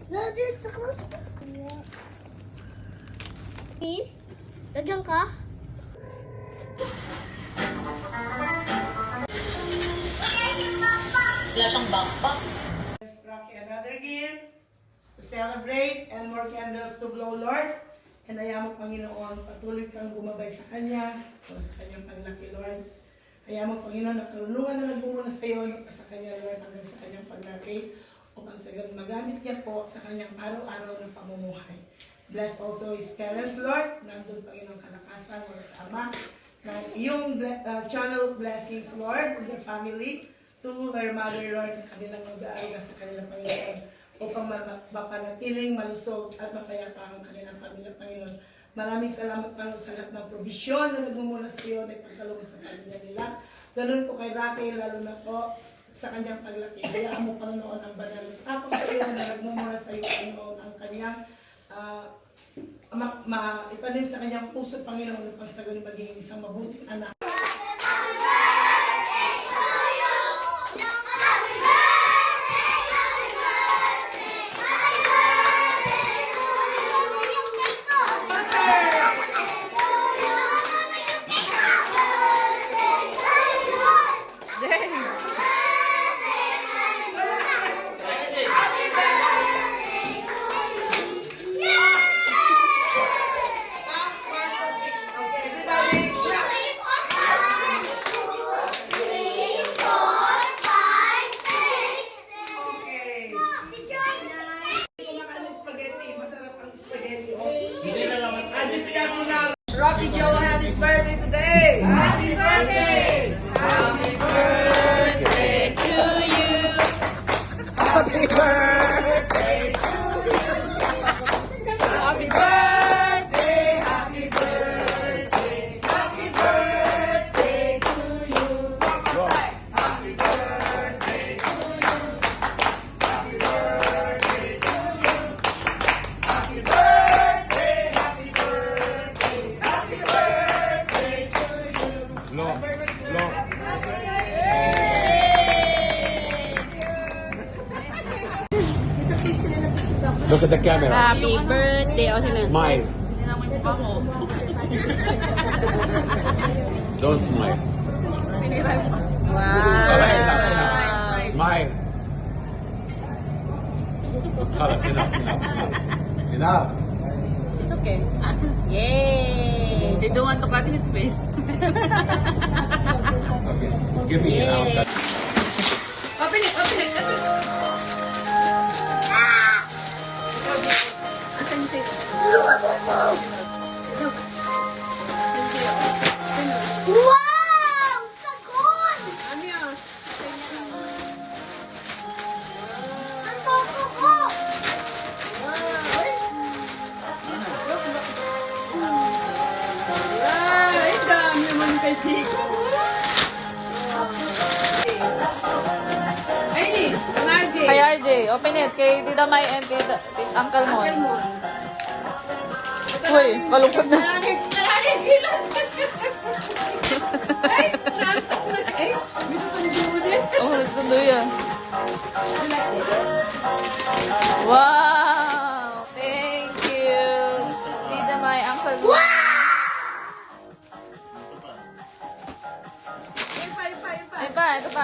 Lagyan ka? Wala siyang backpack. Rocky another year to celebrate and more candles to blow, Lord. And ayaw mo, Panginoon, patuloy kang gumabay sa Kanya o sa Kanyang paglaki, Lord. Ayaw mo, Panginoon, na karunungan na nagmumuna sa iyo sa Kanya, Lord, hanggang sa Kanyang paglaki upang sagang magamit niya po sa Kanyang araw-araw ng pamumuhay. Bless also His parents, Lord. Nandun, Panginoon, kalakasan mula sa Ama. Na iyong channel blessings, Lord, with their family, to her mother, Lord, ang kanilang mag-aaruga sa kanilang Panginoon upang mapanatiling malusog at mapayapa ang kanilang pamilya, Panginoon. Maraming salamat, Panginoon, sa lahat ng probisyon na nagmumula sa iyo na ipagkaloob sa pamilya nila. Ganun po kay Raquel, lalo na po sa kanyang paglaki. Hayaan mo, Panginoon, ang banal na tapos sa iyo na nagmumula sa iyo, Panginoon, ang kanyang itanim sa kanyang puso, Panginoon, upang sa ganun magiging isang mabuting anak. Rocky Joe had his birthday today. Happy birthday! Happy birthday to you. Happy birthday to you. Happy birthday, happy birthday, happy birthday to you. Happy birthday to you. Happy birthday to you. Happy birthday, happy birthday. Happy birthday to you. Look at the camera. Happy birthday. O, sino? Smile. Don't smile. Wow. Smile. Enough, enough. Enough. It's okay. Yay! They don't want to cut his face. Okay. Give me an out. Open it, open it, open it. Asan yung face? Wow! Sagon! Ano yan? Ang toko ko! Ay, dami naman kay Chico. Ay, ang RJ. Kay RJ, open it. Kay Tita May and Uncle Mon. Uy, kalungkot na. Ay, natok na siya. Ay, may susundo din. Oh, nagsundo yan. Wow! Thank you. Tita May, Uncle Mon. Ay pa, ito pa.